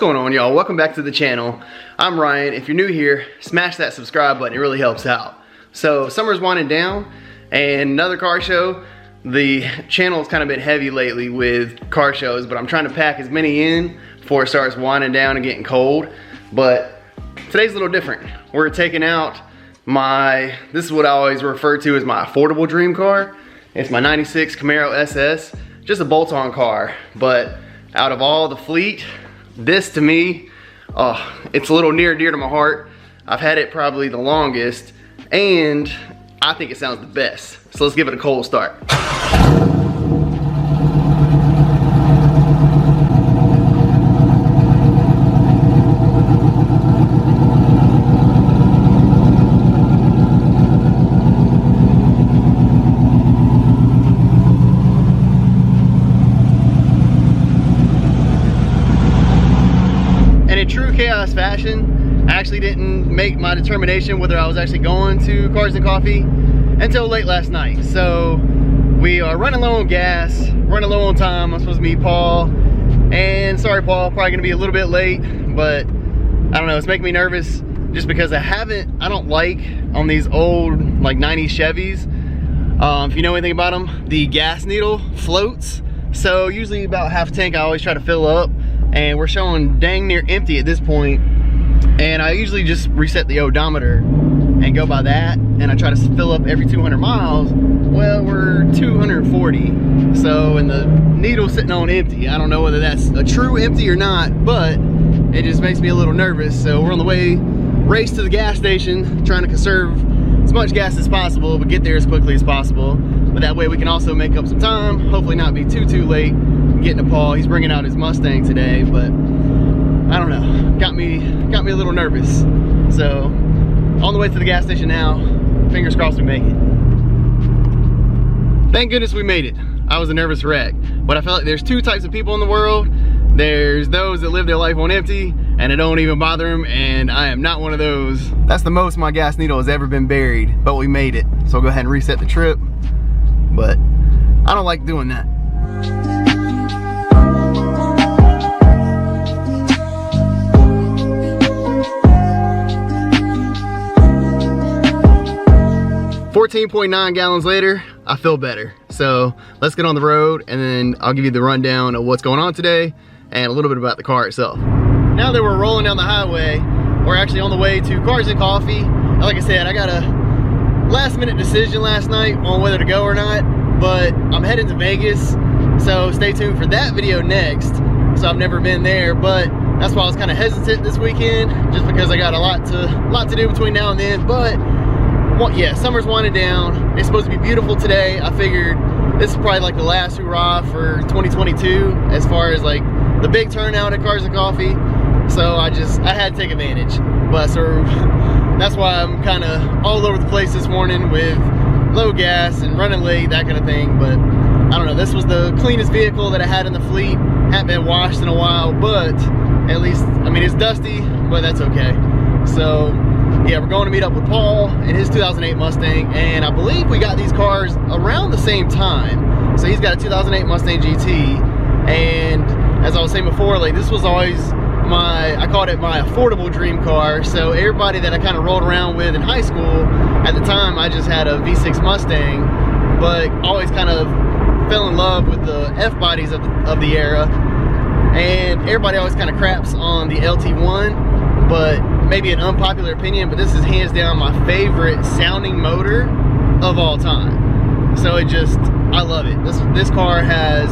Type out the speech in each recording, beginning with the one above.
going on, y'all? Welcome back to the channel. I'm Ryan. If you're new here, smash that subscribe button. It really helps out. So summer's winding down and another car show. The channel's kind of been heavy lately with car shows, but I'm trying to pack as many in before it starts winding down and getting cold. But today's a little different. We're taking out this is what I always refer to as my affordable dream car. It's my 96 Camaro SS, just a bolt-on car. But out of all the fleet, this to me, it's a little near and dear to my heart. I've had it probably the longest, and I think it sounds the best. So let's give it a cold start. Chaos fashion, I actually didn't make my determination whether I was actually going to Cars and Coffee until late last night. So we are running low on gas, running low on time. I'm supposed to meet Paul, and sorry Paul, probably gonna be a little bit late, but I don't know, it's making me nervous just because I don't like on these old like 90s Chevys, if you know anything about them, the gas needle floats. So usually about half a tank I always try to fill up, and we're showing dang near empty at this point, and I usually just reset the odometer and go by that, and I try to fill up every 200 miles. Well, we're 240, so, and the needle's sitting on empty. I don't know whether that's a true empty or not, but it just makes me a little nervous. So we're on the way, race to the gas station, trying to conserve as much gas as possible, but get there as quickly as possible. But that way we can also make up some time, hopefully not be too late getting to Paul. He's bringing out his Mustang today, but I don't know, got me a little nervous. So on the way to the gas station now, fingers crossed we make it. Thank goodness we made it. I was a nervous wreck, but I feel like there's two types of people in the world. There's those that live their life on empty and it don't even bother them, and I am not one of those. That's the most my gas needle has ever been buried, but we made it. So I'll go ahead and reset the trip, but I don't like doing that. $14.9 gallons later, I feel better. So let's get on the road, and then I'll give you the rundown of what's going on today and a little bit about the car itself. Now that we're rolling down the highway, we're actually on the way to Cars and Coffee. Like I said, I got a last minute decision last night on whether to go or not, but I'm heading to Vegas, so stay tuned for that video next. So I've never been there, but that's why I was kind of hesitant this weekend, just because I got a lot to do between now and then. But well, yeah, summer's winding down. It's supposed to be beautiful today. I figured this is probably like the last hurrah for 2022 as far as like the big turnout at Cars and Coffee. So I had to take advantage. But so that's why I'm kind of all over the place this morning with low gas and running late, that kind of thing. But I don't know, this was the cleanest vehicle that I had in the fleet. Hadn't been washed in a while, but at least, I mean, it's dusty, but that's okay. So yeah, we're going to meet up with Paul in his 2008 Mustang, and I believe we got these cars around the same time. So he's got a 2008 Mustang GT, and as I was saying before, like this was always I called it my affordable dream car. So everybody that I kind of rolled around with in high school, at the time I just had a V6 Mustang, but always kind of fell in love with the F-bodies of the era, and everybody always kind of craps on the LT1, but maybe an unpopular opinion, but this is hands down my favorite sounding motor of all time. So I love it. This car has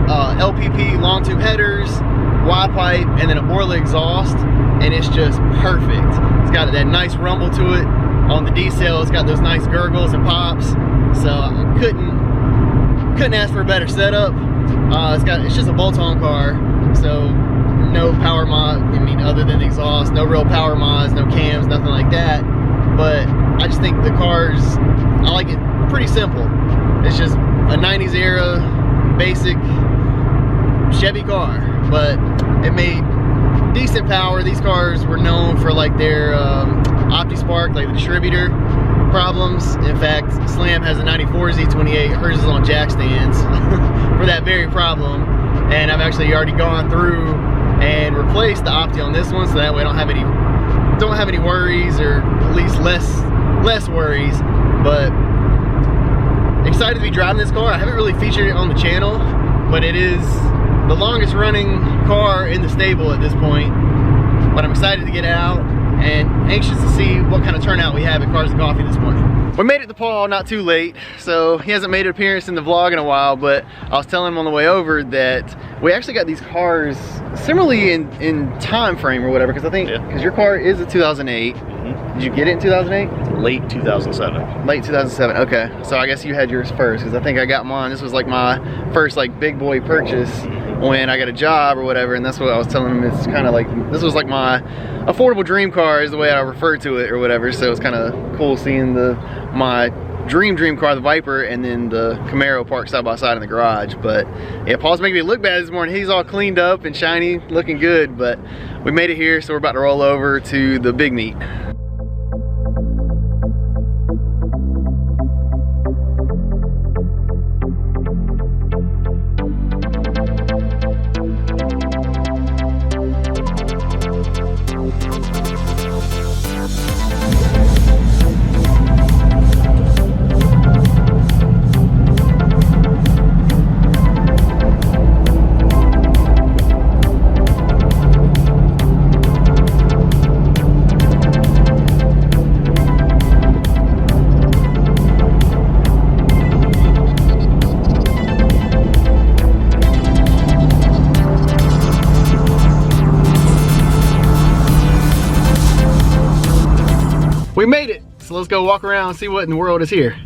LPP long tube headers, wide pipe, and then a Borla exhaust, and it's just perfect. It's got that nice rumble to it. On the decel, it's got those nice gurgles and pops. So I couldn't ask for a better setup. It's just a bolt-on car, so no power mod, I mean, other than the exhaust, no real power mods, no cams, nothing like that. But I just think the cars, I like it pretty simple. It's just a 90s era basic Chevy car, but it made decent power. These cars were known for like their OptiSpark, like the distributor problems. In fact, Slam has a 94 Z28, hers is on jack stands for that very problem. And I've actually already gone through and replace the Opti on this one, so that way I don't have any worries, or at least less worries. But excited to be driving this car. I haven't really featured it on the channel, but it is the longest running car in the stable at this point. But I'm excited to get out and anxious to see what kind of turnout we have at Cars and Coffee this morning. We made it to Paul not too late, so he hasn't made an appearance in the vlog in a while, but I was telling him on the way over that we actually got these cars similarly in time frame or whatever, because I think, because your car is a 2008. Did you get it in 2008? Late 2007. Late 2007, okay. So I guess you had yours first, because I think I got mine. This was like my first like big boy purchase when I got a job or whatever, and that's what I was telling him. It's kind of like, this was like my affordable dream car is the way I refer to it or whatever. So it's kind of cool seeing my dream car, the Viper, and then the Camaro parked side by side in the garage. But yeah, Paul's making me look bad this morning. He's all cleaned up and shiny, looking good, but we made it here, so we're about to roll over to the big meet. We made it, so let's go walk around and see what in the world is here.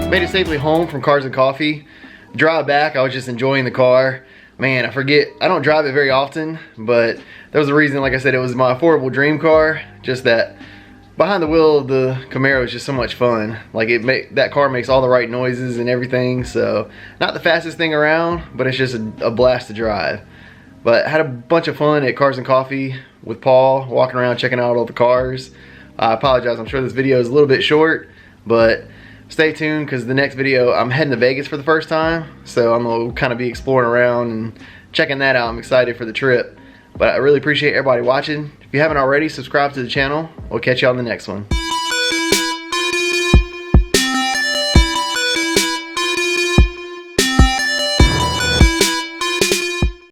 Made it safely home from Cars and Coffee. drive back, I was just enjoying the car. Man, I don't drive it very often, but there was a reason, like I said, it was my affordable dream car. Just that behind the wheel of the Camaro is just so much fun. Like that car makes all the right noises and everything. So not the fastest thing around, but it's just a blast to drive. But I had a bunch of fun at Cars and Coffee with Paul, walking around checking out all the cars. I apologize, I'm sure this video is a little bit short, but stay tuned because the next video, I'm heading to Vegas for the first time. So I'm gonna kind of be exploring around and checking that out. I'm excited for the trip. But I really appreciate everybody watching. If you haven't already, subscribe to the channel. We'll catch you on the next one.